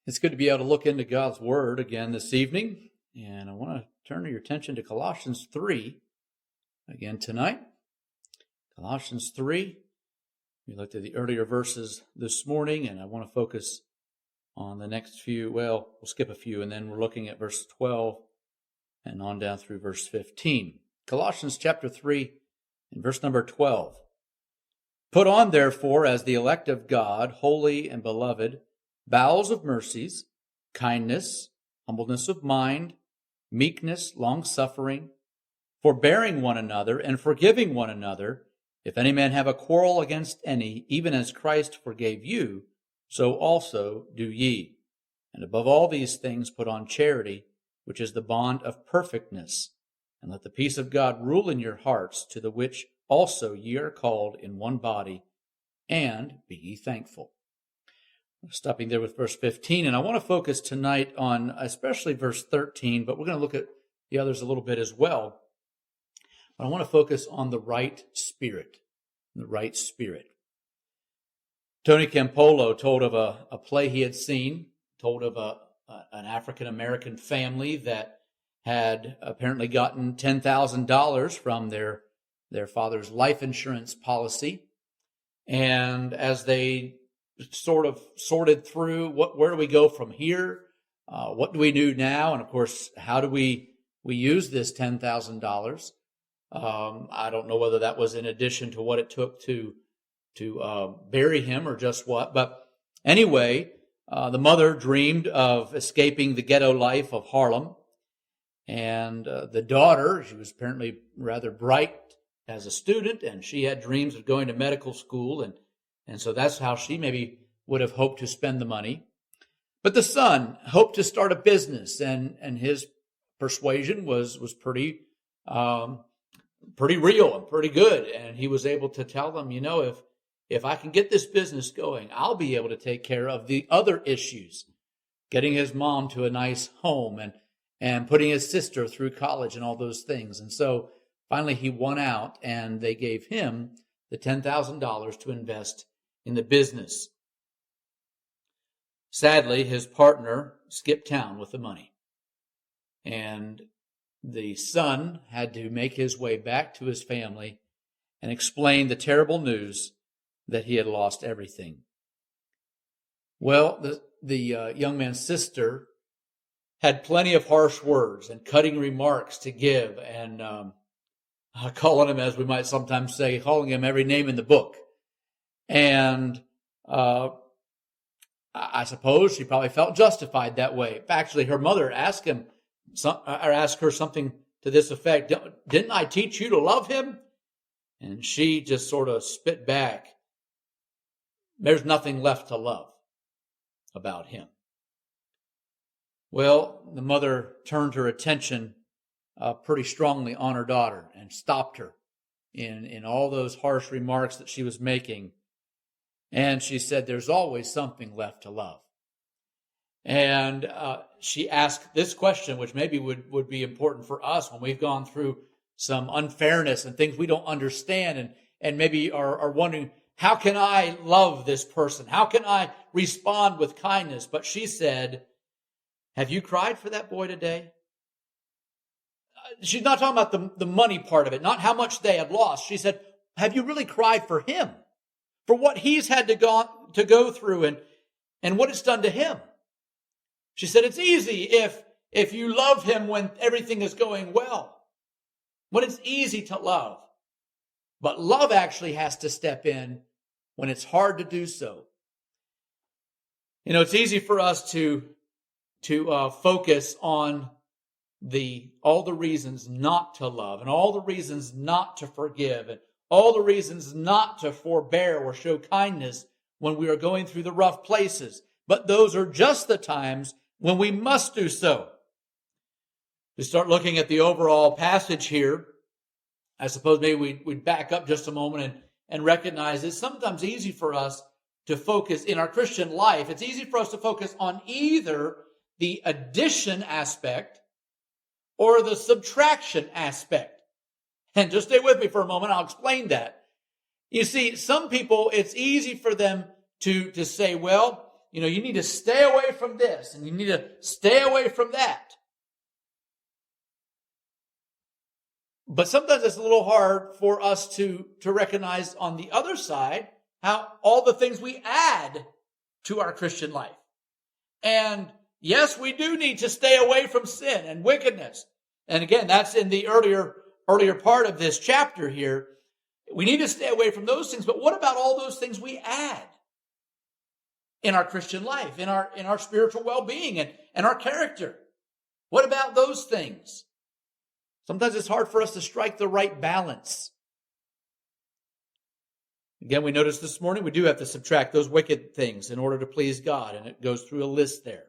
It's good to be able to look into God's Word again this evening, and I want to turn your attention to Colossians 3 again tonight. Colossians 3, we looked at the earlier verses this morning, and I want to focus on the next few. Well, we'll skip a few, and then we're looking at verse 12 and on down through verse 15. Colossians chapter 3 and verse number 12. Put on, therefore, as the elect of God, holy and beloved, bowels of mercies, kindness, humbleness of mind, meekness, long-suffering, forbearing one another, and forgiving one another. If any man have a quarrel against any, even as Christ forgave you, so also do ye. And above all these things put on charity, which is the bond of perfectness. And let the peace of God rule in your hearts, to the which also ye are called in one body, and be ye thankful. Stopping there with verse 15, and I want to focus tonight on especially verse 13, but we're going to look at the others a little bit as well. But I want to focus on the right spirit. The right spirit. Tony Campolo told of a play he had seen, told of an African-American family that had apparently gotten $10,000 from their father's life insurance policy. And as they sort of sorted through where do we go from here? What do we do now? And of course, how do we use this $10,000? I don't know whether that was in addition to what it took to bury him or just what. But anyway, the mother dreamed of escaping the ghetto life of Harlem. And the daughter, she was apparently rather bright as a student, and she had dreams of going to medical school, and so that's how she maybe would have hoped to spend the money. But the son hoped to start a business, and his persuasion was pretty real and pretty good. And he was able to tell them, if I can get this business going, I'll be able to take care of the other issues, getting his mom to a nice home and putting his sister through college and all those things. And so finally he won out, and they gave him the $10,000 to invest in the business. Sadly, his partner skipped town with the money, and the son had to make his way back to his family and explain the terrible news that he had lost everything. Well, the young man's sister had plenty of harsh words and cutting remarks to give, and calling him, as we might sometimes say, calling him every name in the book. And I suppose she probably felt justified that way. Actually, her mother asked her something to this effect: "Didn't I teach you to love him?" And she just sort of spit back, "There's nothing left to love about him." Well, the mother turned her attention pretty strongly on her daughter and stopped her in all those harsh remarks that she was making. And she said, "There's always something left to love." And she asked this question, which maybe would be important for us when we've gone through some unfairness and things we don't understand, and maybe are wondering, how can I love this person? How can I respond with kindness? But she said, "Have you cried for that boy today?" She's not talking about the money part of it, not how much they had lost. She said, "Have you really cried for him? For what he's had to go through and what it's done to him?" She said, "It's easy if you love him when everything is going well, when it's easy to love. But love actually has to step in when it's hard to do so." It's easy for us to focus on all the reasons not to love, and all the reasons not to forgive, and all the reasons not to forbear or show kindness when we are going through the rough places. But those are just the times when we must do so. To start looking at the overall passage here, I suppose maybe we'd back up just a moment and recognize it's sometimes easy for us to focus in our Christian life. It's easy for us to focus on either the addition aspect or the subtraction aspect. And just stay with me for a moment. I'll explain that. You see, some people, it's easy for them to say, well, you need to stay away from this and you need to stay away from that. But sometimes it's a little hard for us to recognize on the other side how all the things we add to our Christian life. And yes, we do need to stay away from sin and wickedness. And again, that's in the earlier part of this chapter here. We need to stay away from those things. But what about all those things we add in our Christian life, in our spiritual well-being and our character? What about those things? Sometimes it's hard for us to strike the right balance. Again, we noticed this morning we do have to subtract those wicked things in order to please God, and it goes through a list there.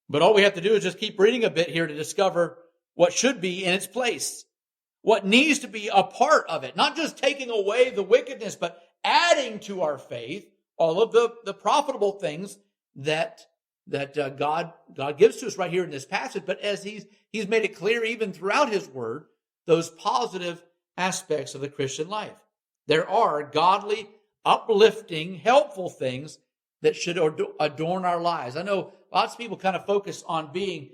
But all we have to do is just keep reading a bit here to discover what should be in its place, what needs to be a part of it, not just taking away the wickedness, but adding to our faith all of the profitable things that God gives to us right here in this passage. But as he's made it clear even throughout his word, those positive aspects of the Christian life. There are godly, uplifting, helpful things that should adorn our lives. I know lots of people kind of focus on being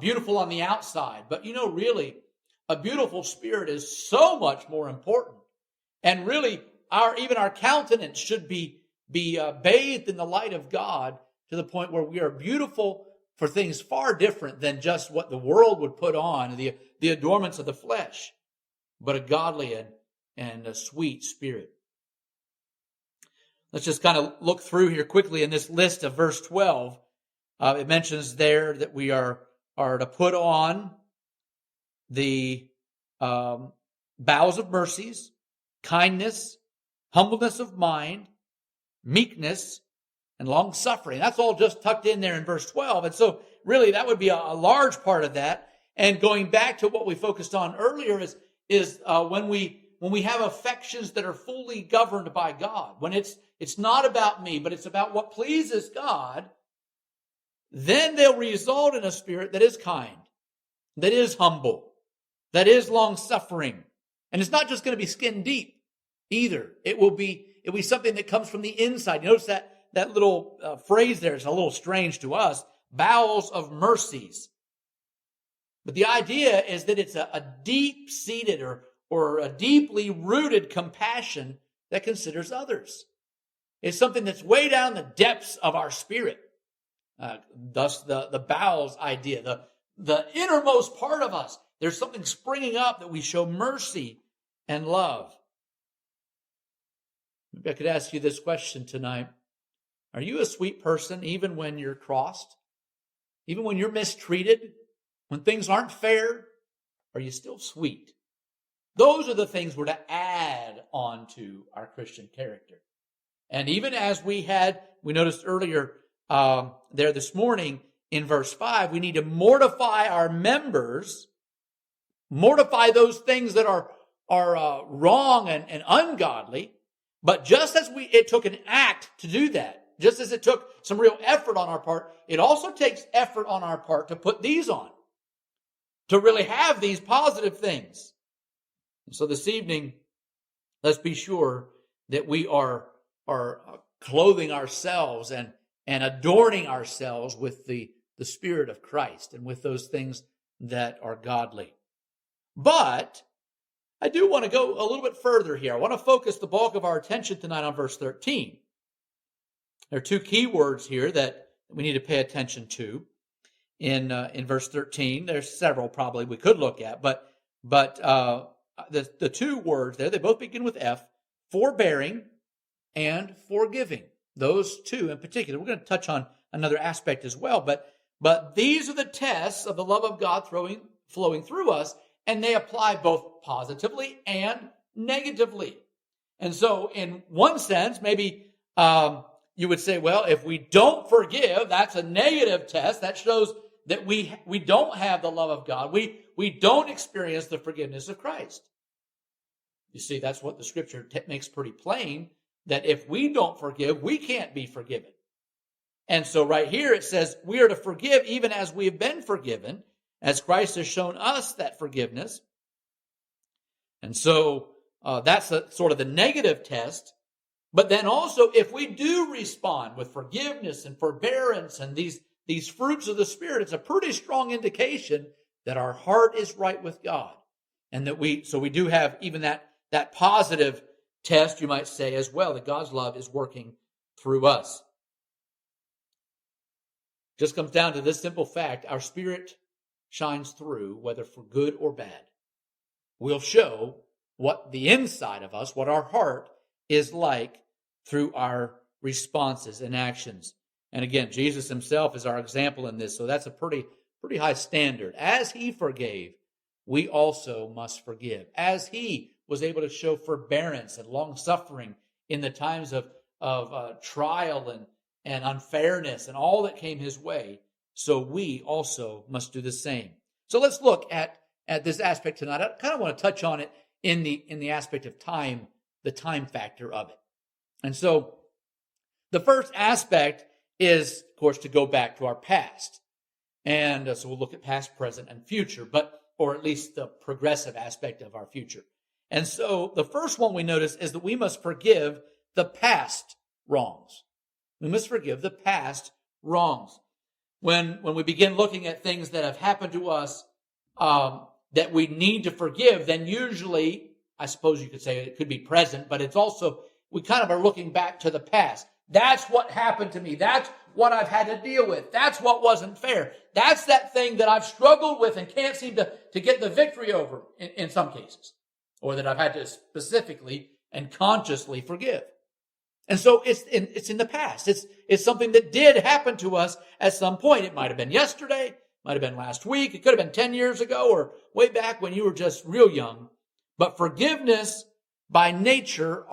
beautiful on the outside, but really, a beautiful spirit is so much more important. And really, even our countenance should be bathed in the light of God to the point where we are beautiful for things far different than just what the world would put on, the adornments of the flesh, but a godly and a sweet spirit. Let's just kind of look through here quickly in this list of verse 12. It mentions there that we are to put on the bowels of mercies, kindness, humbleness of mind, meekness, and long-suffering. That's all just tucked in there in verse 12. And so really that would be a large part of that. And going back to what we focused on earlier is when we have affections that are fully governed by God, when it's not about me, but it's about what pleases God, then they'll result in a spirit that is kind, that is humble, that is long-suffering. And it's not just going to be skin deep either. It'll be something that comes from the inside. You notice that little phrase there is a little strange to us, bowels of mercies. But the idea is that it's a deep-seated or a deeply rooted compassion that considers others. It's something that's way down the depths of our spirit. Thus the bowels idea, the innermost part of us. There's something springing up that we show mercy and love. Maybe I could ask you this question tonight. Are you a sweet person even when you're crossed? Even when you're mistreated? When things aren't fair? Are you still sweet? Those are the things we're to add on to our Christian character. And even as we noticed earlier there this morning in verse 5, we need to mortify our members, mortify those things that are wrong and ungodly. But just as it took an act to do that, just as it took some real effort on our part, it also takes effort on our part to put these on, to really have these positive things. And so this evening, let's be sure that we are clothing ourselves and adorning ourselves with the Spirit of Christ and with those things that are godly. But I do want to go a little bit further here. I want to focus the bulk of our attention tonight on verse 13. There are two key words here that we need to pay attention to in verse 13. There's several probably we could look at, but the two words there, they both begin with F, forbearing and forgiving. Those two in particular. We're going to touch on another aspect as well, but these are the tests of the love of God flowing through us, and they apply both positively and negatively. And so in one sense, maybe you would say, well, if we don't forgive, that's a negative test. That shows that we don't have the love of God. We don't experience the forgiveness of Christ. You see, that's what the scripture makes pretty plain, that if we don't forgive, we can't be forgiven. And so right here it says we are to forgive even as we have been forgiven, as Christ has shown us that forgiveness. And so that's sort of the negative test. But then also, if we do respond with forgiveness and forbearance and these fruits of the Spirit, it's a pretty strong indication that our heart is right with God. And that we do have even that positive test, you might say, as well, that God's love is working through us. Just comes down to this simple fact: our spirit shines through, whether for good or bad. We'll show what the inside of us, what our heart is like through our responses and actions. And again, Jesus himself is our example in this, so that's a pretty high standard. As he forgave, we also must forgive. As he was able to show forbearance and long-suffering in the times of trial and unfairness and all that came his way, so we also must do the same. So let's look at this aspect tonight. I kind of want to touch on it in the aspect of time, the time factor of it. And so the first aspect is, of course, to go back to our past. And so we'll look at past, present, and future, or at least the progressive aspect of our future. And so the first one we notice is that we must forgive the past wrongs. We must forgive the past wrongs. When we begin looking at things that have happened to us that we need to forgive, then usually, I suppose you could say it could be present, but it's also, we kind of are looking back to the past. That's what happened to me. That's what I've had to deal with. That's what wasn't fair. That's that thing that I've struggled with and can't seem to get the victory over in some cases, or that I've had to specifically and consciously forgive. And so it's in the past. It's something that did happen to us at some point. It might have been yesterday, might have been last week, it could have been 10 years ago, or way back when you were just real young. But forgiveness by nature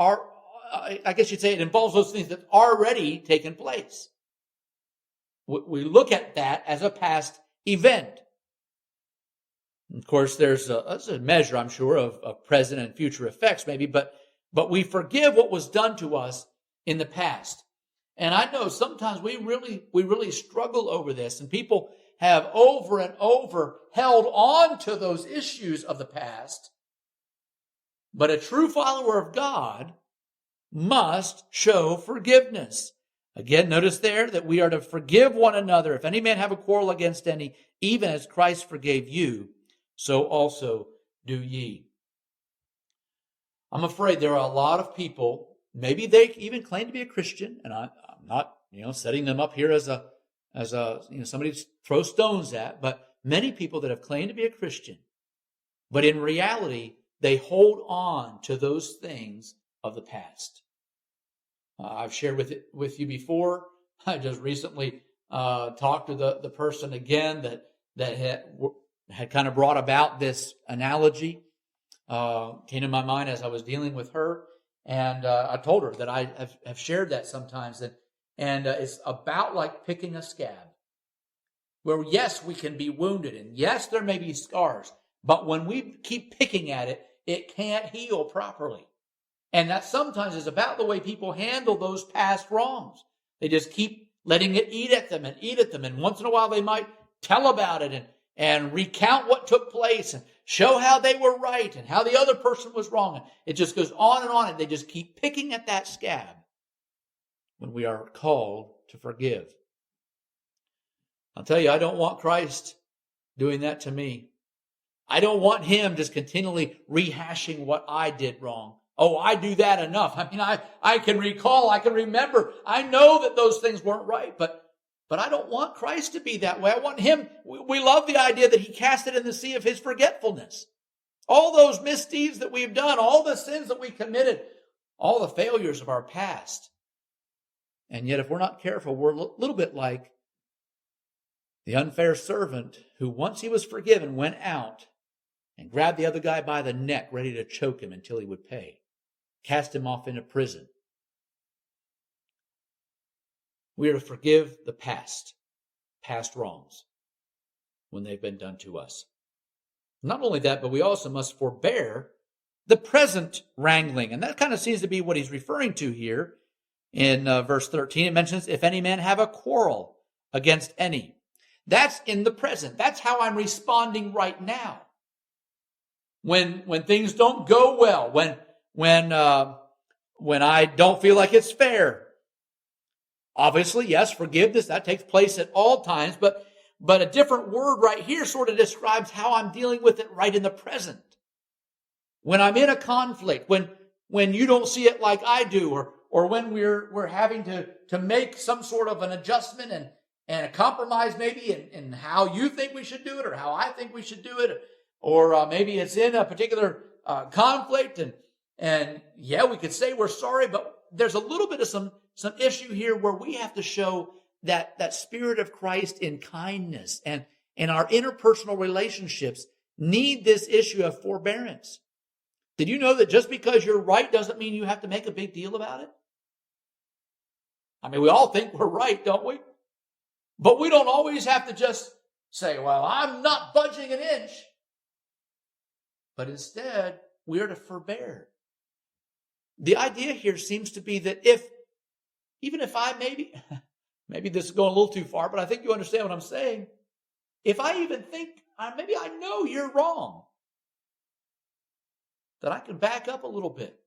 I guess you'd say it involves those things that have already taken place. We look at that as a past event. Of course, there's a measure, I'm sure, of present and future effects maybe, but we forgive what was done to us in the past. And I know sometimes we really struggle over this, and people have over and over held on to those issues of the past. But a true follower of God must show forgiveness. Again, notice there that we are to forgive one another. If any man have a quarrel against any, even as Christ forgave you, so also do ye. I'm afraid there are a lot of people, maybe they even claim to be a Christian, and I'm not, setting them up here as somebody to throw stones at, but many people that have claimed to be a Christian, but in reality, they hold on to those things of the past. I've shared with you before. I just recently talked to the person again that had kind of brought about this analogy. Came to my mind as I was dealing with her, and I told her that I have shared that sometimes, and it's about like picking a scab, where yes, we can be wounded, and yes, there may be scars, but when we keep picking at it, it can't heal properly. And that sometimes is about the way people handle those past wrongs. They just keep letting it eat at them, and once in a while they might tell about it and recount what took place and show how they were right and how the other person was wrong. And it just goes on, and they just keep picking at that scab when we are called to forgive. I'll tell you, I don't want Christ doing that to me. I don't want him just continually rehashing what I did wrong. Oh, I do that enough. I mean, I can recall, I can remember. I know that those things weren't right, but I don't want Christ to be that way. I want him. We love the idea that he cast it in the sea of his forgetfulness. All those misdeeds that we've done, all the sins that we committed, all the failures of our past. And yet, if we're not careful, we're a little bit like the unfair servant who, once he was forgiven, went out and grabbed the other guy by the neck, ready to choke him until he would pay. Cast him off into prison. We are to forgive the past wrongs when they've been done to us. Not only that, but we also must forbear the present wrangling. And that kind of seems to be what he's referring to here in verse 13. It mentions, if any man have a quarrel against any. That's in the present. That's how I'm responding right now. When things don't go well, when when I don't feel like it's fair. Obviously, yes, forgiveness, that takes place at all times, but a different word right here sort of describes how I'm dealing with it right in the present. When I'm in a conflict, when you don't see it like I do, or when we're having to make some sort of an adjustment and a compromise maybe in how you think we should do it or how I think we should do it, or maybe it's in a particular conflict and yeah, we could say we're sorry, but there's a little bit of some issue here where we have to show that spirit of Christ in kindness, and our interpersonal relationships need this issue of forbearance. Did you know that just because you're right doesn't mean you have to make a big deal about it? I mean, we all think we're right, don't we? But we don't always have to just say, well, I'm not budging an inch. But instead, we are to forbear. The idea here seems to be that even if I maybe this is going a little too far, but I think you understand what I'm saying. If I even think, maybe I know you're wrong, that I can back up a little bit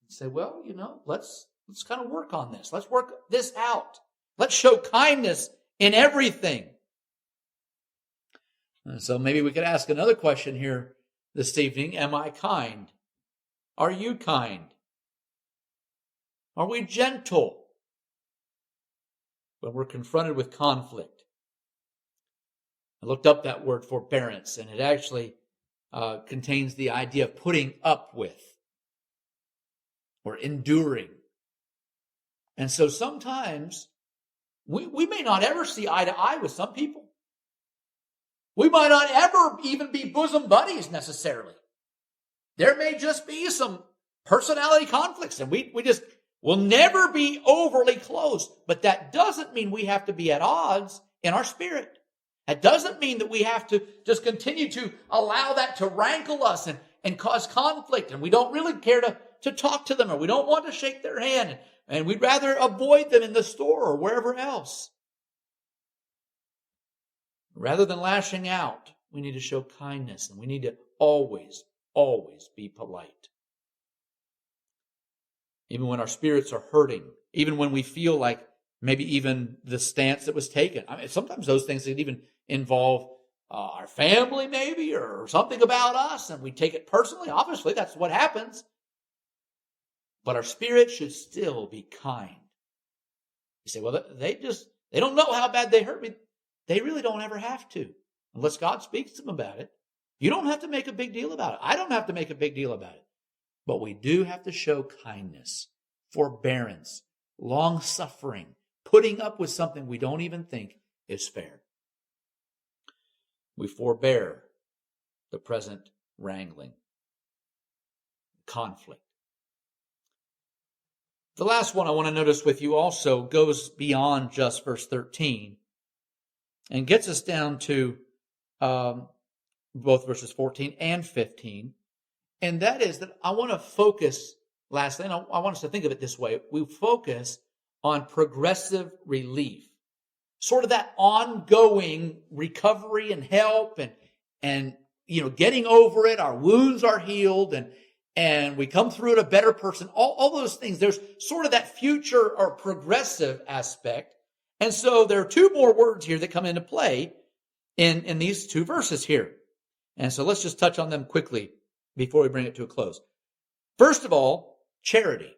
and say, well, let's kind of work on this. Let's work this out. Let's show kindness in everything. And so maybe we could ask another question here this evening. Am I kind? Are you kind? Are we gentle when we're confronted with conflict? I looked up that word forbearance, and it actually contains the idea of putting up with or enduring. And so sometimes we may not ever see eye to eye with some people. We might not ever even be bosom buddies necessarily. There may just be some personality conflicts, and we'll never be overly close. But that doesn't mean we have to be at odds in our spirit. That doesn't mean that we have to just continue to allow that to rankle us and cause conflict, and we don't really care to talk to them, or we don't want to shake their hand, and we'd rather avoid them in the store or wherever else. Rather than lashing out, we need to show kindness, and we need to always be polite. Even when our spirits are hurting, even when we feel like maybe even the stance that was taken. I mean, sometimes those things can even involve our family maybe, or something about us, and we take it personally. Obviously, that's what happens. But our spirit should still be kind. You say, well, they don't know how bad they hurt me. They really don't ever have to, unless God speaks to them about it. You don't have to make a big deal about it. I don't have to make a big deal about it. But we do have to show kindness, forbearance, long-suffering, putting up with something we don't even think is fair. We forbear the present wrangling, conflict. The last one I want to notice with you also goes beyond just verse 13 and gets us down to both verses 14 and 15. And that is that I want to focus, lastly, and I want us to think of it this way. We focus on progressive relief. Sort of that ongoing recovery and help and getting over it. Our wounds are healed and we come through it a better person. All those things. There's sort of that future or progressive aspect. And so there are two more words here that come into play in these two verses here. And so let's just touch on them quickly before we bring it to a close. First of all, charity.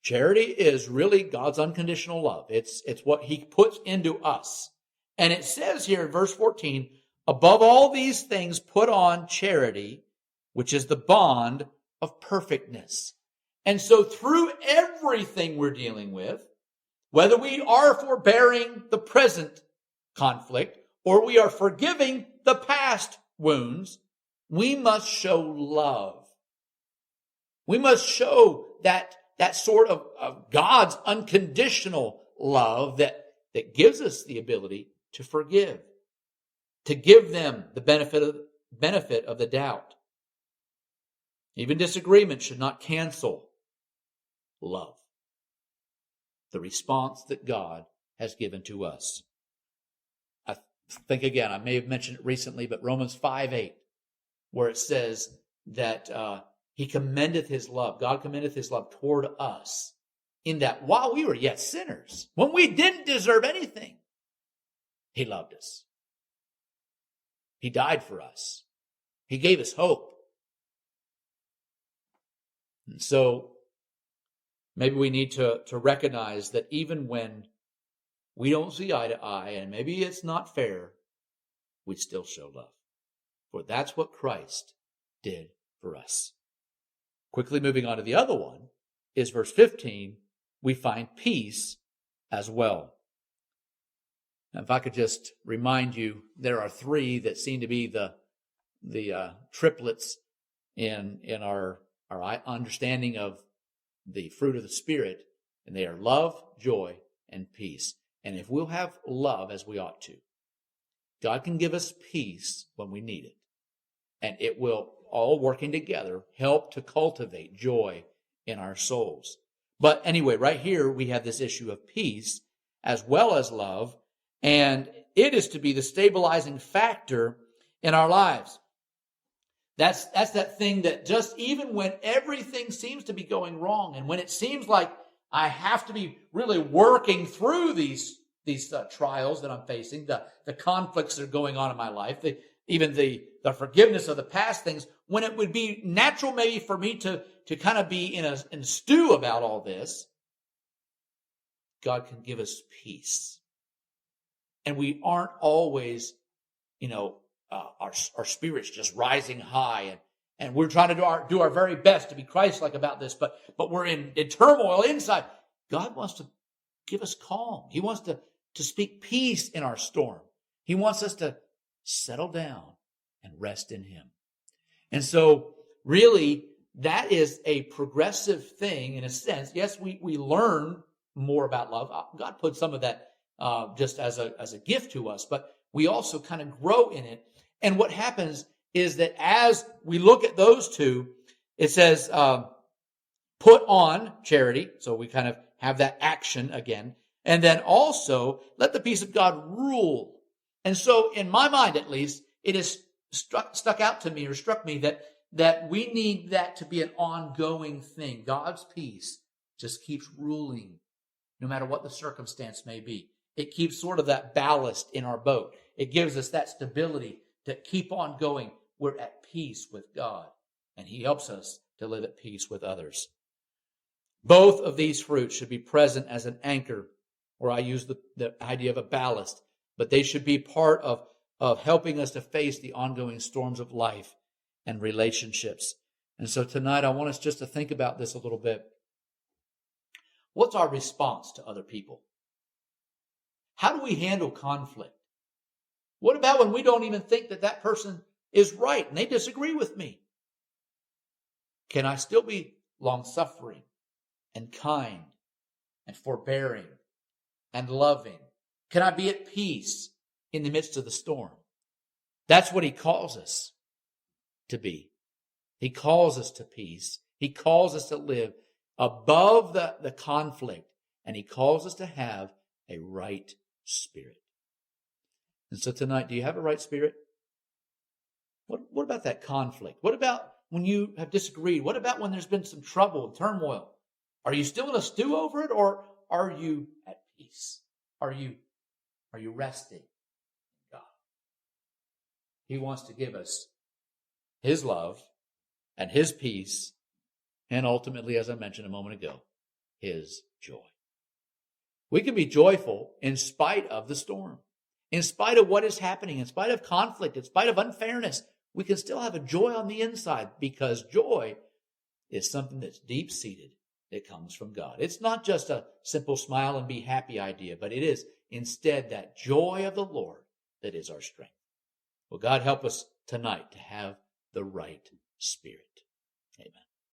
Charity is really God's unconditional love. It's what he puts into us. And it says here in verse 14, above all these things put on charity, which is the bond of perfectness. And so through everything we're dealing with, whether we are forbearing the present conflict or we are forgiving the past wounds, we must show love. We must show that sort of God's unconditional love that gives us the ability to forgive, to give them the benefit of the doubt. Even disagreement should not cancel love, the response that God has given to us. I think again, I may have mentioned it recently, but Romans 5:8, where it says that He commendeth his love. God commendeth his love toward us in that while we were yet sinners, when we didn't deserve anything, he loved us. He died for us. He gave us hope. And so maybe we need to recognize that even when we don't see eye to eye, and maybe it's not fair, we still show love. For that's what Christ did for us. Quickly moving on to the other one is verse 15. We find peace as well. Now, if I could just remind you, there are three that seem to be the triplets in our understanding of the fruit of the Spirit, and they are love, joy, and peace. And if we'll have love as we ought to, God can give us peace when we need it. And it will, all working together, help to cultivate joy in our souls. But anyway, right here we have this issue of peace as well as love, and it is to be the stabilizing factor in our lives. That's that thing that just even when everything seems to be going wrong, and when it seems like I have to be really working through these trials that I'm facing, the conflicts that are going on in my life, even the forgiveness of the past things, when it would be natural maybe for me to kind of be in a stew about all this, God can give us peace. And we aren't always, our spirits just rising high, and we're trying to do our very best to be Christ-like about this, but we're in turmoil inside. God wants to give us calm. He wants to speak peace in our storm. He wants us to settle down and rest in him. And so really, that is a progressive thing in a sense. Yes, we learn more about love. God put some of that just as a gift to us, but we also kind of grow in it. And what happens is that as we look at those two, it says, put on charity. So we kind of have that action again. And then also let the peace of God rule. And so in my mind, at least, it has struck out to me or struck me that we need that to be an ongoing thing. God's peace just keeps ruling no matter what the circumstance may be. It keeps sort of that ballast in our boat. It gives us that stability to keep on going. We're at peace with God, and he helps us to live at peace with others. Both of these fruits should be present as an anchor, or I use the idea of a ballast, but they should be part of helping us to face the ongoing storms of life and relationships. And so tonight I want us just to think about this a little bit. What's our response to other people? How do we handle conflict? What about when we don't even think that person is right and they disagree with me? Can I still be long-suffering and kind and forbearing and loving? Can I be at peace in the midst of the storm? That's what he calls us to be. He calls us to peace. He calls us to live above the conflict, and he calls us to have a right spirit. And so tonight, do you have a right spirit? What about that conflict? What about when you have disagreed? What about when there's been some trouble and turmoil? Are you still in a stew over it, or are you at peace? Are you resting in God? He wants to give us his love and his peace, and ultimately, as I mentioned a moment ago, his joy. We can be joyful in spite of the storm, in spite of what is happening, in spite of conflict, in spite of unfairness. We can still have a joy on the inside, because joy is something that's deep-seated. It comes from God. It's not just a simple smile and be happy idea, but it is instead that joy of the Lord that is our strength. Well, God help us tonight to have the right spirit. Amen.